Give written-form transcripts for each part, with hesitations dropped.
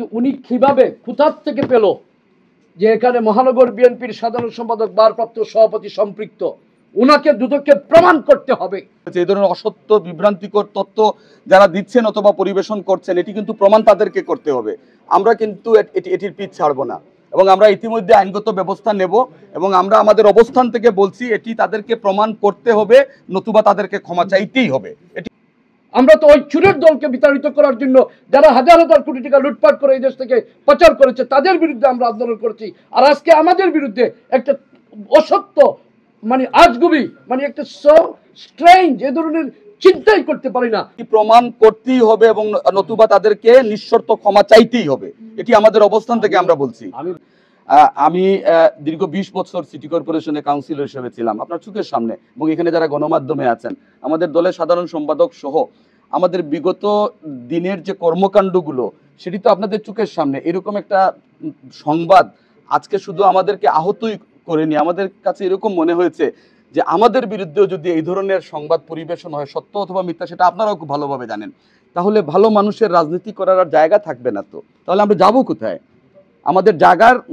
কিন্তু উনি কিভাবে কোথা থেকে পেল যে এখানে মহানগর বিএনপির সাধারণ সম্পাদক ভারপ্রাপ্ত সভাপতি সম্পৃক্ত? উনাকে দুদককে প্রমাণ করতে হবে। এই ধরনের অসত্য বিভ্রান্তিকর তথ্য যারা দিচ্ছেন অথবা পরিবেশন করছেন, এটি কিন্তু প্রমাণ তাদেরকে করতে হবে। আমরা কিন্তু এটির পিছ ছাড়বো না এবং আমরা ইতিমধ্যে আইনগত ব্যবস্থা নেব এবং আমরা আমাদের অবস্থান থেকে বলছি এটি তাদেরকে প্রমাণ করতে হবে, নতুবা তাদেরকে ক্ষমা চাইতেই হবে। আমরা তো ওই চুরের দলকে বিতাড়িত করার জন্য যারা হাজার হাজার কোটি টাকা লুটপাট করে এই দেশ থেকে পাচার করেছে তাদের বিরুদ্ধে আমরা আন্দোলন করছি, আর আজকে আমাদের বিরুদ্ধে একটা অসত্য আজগুবি একটা সো স্ট্রেঞ্জ, এ ধরনের চিন্তাই করতে পারি না। প্রমাণ করতেই হবে এবং নতুবা তাদেরকে নিঃশর্ত ক্ষমা চাইতেই হবে, এটি আমাদের অবস্থান থেকে আমরা বলছি। আমি দীর্ঘ 20 বছর সিটি কর্পোরেশনে কাউন্সিলর হিসেবে ছিলাম আপনার চোখের সামনে, এবং এখানে যারা গণমাধ্যমে আছেন, আমাদের দলের সাধারণ সম্পাদক সহ আমাদের বিগত দিনের যে কর্মকাণ্ডগুলো সেটি তো আপনাদের চোখের সামনে। এরকম একটা সংবাদ আজকে শুধু আমাদেরকে আহতই করেনি, আমাদের কাছে এরকম মনে হয়েছে যে আমাদের বিরুদ্ধেও যদি এই ধরনের সংবাদ পরিবেশন হয়, সত্য অথবা মিথ্যা সেটা আপনারাও খুব ভালোভাবে জানেন, তাহলে ভালো মানুষের রাজনীতি করার আর জায়গা থাকবে না। তো তাহলে আমরা যাবো কোথায়? আমাদের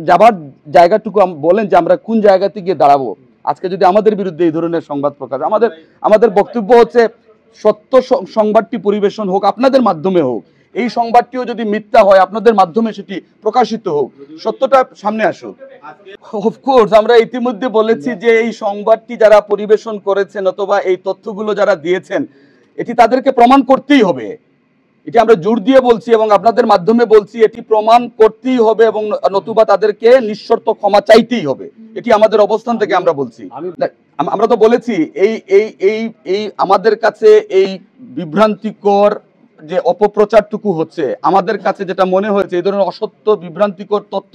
যাবার জায়গাটুকু বলেন যে আমরা কোন জায়গাতে গিয়ে দাঁড়াবো আজকে যদি আমাদের বিরুদ্ধে এই ধরনের সংবাদ প্রকাশ। আমাদের বক্তব্য হচ্ছে সত্য সংবাদটি পরিবেশন হোক, আপনাদের মাধ্যমে হোক। এই সংবাদটিও যদি মিথ্যা হয় আপনাদের মাধ্যমে সেটি প্রকাশিত হোক, সত্যটা সামনে আসুক। অফকোর্স আমরা ইতিমধ্যে বলেছি যে এই সংবাদটি যারা পরিবেশন করেছেন অথবা এই তথ্যগুলো যারা দিয়েছেন এটি তাদেরকে প্রমাণ করতেই হবে। এটি আমরা জোর দিয়ে বলছি এবং আপনাদের মাধ্যমে বলছি, এটি প্রমাণ করতেই হবে এবং নতুবা তাদেরকে নিঃশর্ত ক্ষমা চাইতেই হবে, এটি আমাদের অবস্থান থেকে আমরা বলছি। আমরা তো বলেছি এই এই এই এই আমাদের কাছে এই বিভ্রান্তিকর যে অপপ্রচারটুকু হচ্ছে, আমাদের কাছে যেটা মনে হয়েছে এই ধরনের অসত্য বিভ্রান্তিকর তথ্য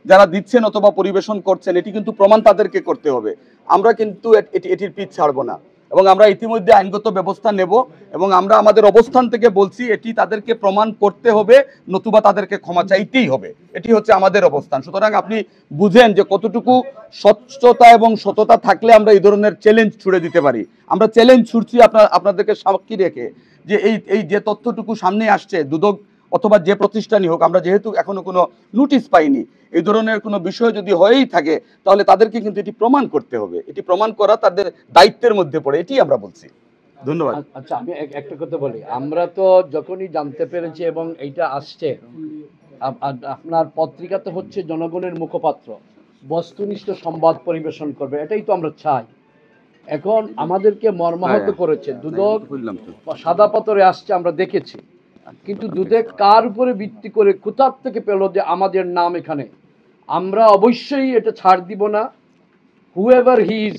যারা দিচ্ছেন অথবা পরিবেশন করছেন, এটি কিন্তু প্রমাণ তাদেরকে করতে হবে। আমরা কিন্তু এটির পিছ ছাড়বো না এবং আমরা ইতিমধ্যে আইনগত ব্যবস্থা নেব এবং আমরা আমাদের অবস্থান থেকে বলছি এটি তাদেরকে প্রমাণ করতে হবে, নতুবা তাদেরকে ক্ষমা চাইতেই হবে, এটি হচ্ছে আমাদের অবস্থান। সুতরাং আপনি বুঝেন যে কতটুকু স্বচ্ছতা এবং সততা থাকলে আমরা এই ধরনের চ্যালেঞ্জ ছুড়ে দিতে পারি। আমরা চ্যালেঞ্জ ছুড়ছি আপনাদেরকে সাক্ষী রেখে যে এই যে তথ্যটুকু সামনে আসছে, দুদক অথবা যে প্রতিষ্ঠানই হোক, আমরা যেহেতু এখনো কোনো নোটিশ পাইনি, এই ধরনের কোনো বিষয় যদি হয়েই থাকে তাহলে তাদেরকে কিন্তু এটি প্রমাণ করতে হবে, এটি প্রমাণ করা তাদের দায়িত্বের মধ্যে পড়ে, এটি আমরা বলছি। ধন্যবাদ। আচ্ছা, আমি একটা কথা বলি, আমরা তো যখনই জানতে পেরেছি এবং এইটা আসছে, আপনার পত্রিকা তো হচ্ছে জনগণের মুখপাত্র, বস্তুনিষ্ঠ সংবাদ পরিবেশন করবে, এটাই তো আমরা চাই। এখন আমাদেরকে মর্মাহত করেছে দুদক, সাদা পাথরে আসছে আমরা দেখেছি, কিন্তু দুদক কার উপরে ভিত্তি করে কোথা থেকে পেল যে আমাদের নাম এখানে? আমরা অবশ্যই এটা ছাড় দিব না। হুএভার হি ইজ,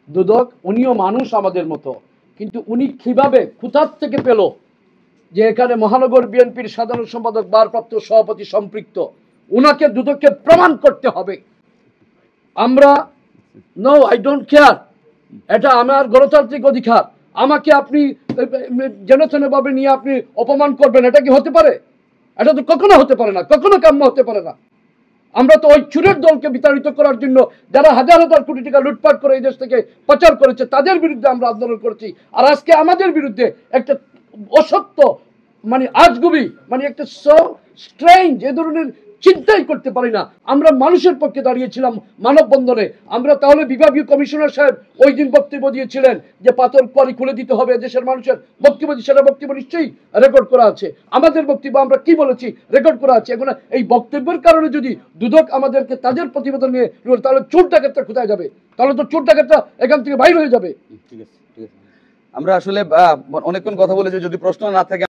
দুদক উনিও মানুষ আমাদের মতো, কিন্তু উনি কিভাবে কোথা থেকে পেল যে এখানে মহানগর বিএনপির সাধারণ সম্পাদক ভারপ্রাপ্ত সভাপতি সম্পৃক্ত? উনাকে দুদককে প্রমাণ করতে হবে। আমরা নো, আই ডোন্ট কেয়ার, এটা আমার গণতান্ত্রিক অধিকার। আমাকে আপনি জেনেভাবে নিয়ে আপনি অপমান করবেন, এটা কি হতে পারে? এটা তো কখনো হতে পারে না, কখনো কাম্য হতে পারে না। আমরা তো ওই চুরের দলকে বিতাড়িত করার জন্য যারা হাজার হাজার কোটি টাকা লুটপাট করে এই দেশ থেকে পাচার করেছে তাদের বিরুদ্ধে আমরা আন্দোলন করছি, আর আজকে আমাদের বিরুদ্ধে একটা অসত্য আজগুবি একটা সো স্ট্রেঞ্জ, এ ধরনের চিন্তাই করতে পারি না। আমরা মানুষের পক্ষে দাঁড়িয়েছিলাম মানববন্ধনে। আমরা তাহলে বিভাগীয় কমিশনার সাহেব ওই দিন বক্তব্য দিয়েছিলেন যে পাথর কোয়ারি খুলে দিতে হবে দেশের মানুষের বক্তব্য, সেটা বক্তব্য নিশ্চয়ই রেকর্ড করা আছে। আমাদের বক্তব্য আমরা কি বলেছি রেকর্ড করা আছে। এখন এই বক্তব্যের কারণে যদি দুদক আমাদেরকে তাদের প্রতিবেদন নিয়ে, তাহলে চোর ডাকাতরা কোথায় যাবে? তাহলে তো চোর ডাকাতরা এখান থেকে বাইরে হয়ে যাবে। ঠিক আছে, ঠিক আছে। আমরা আসলে অনেকক্ষণ কথা বলেছি, যদি প্রশ্ন না থাকে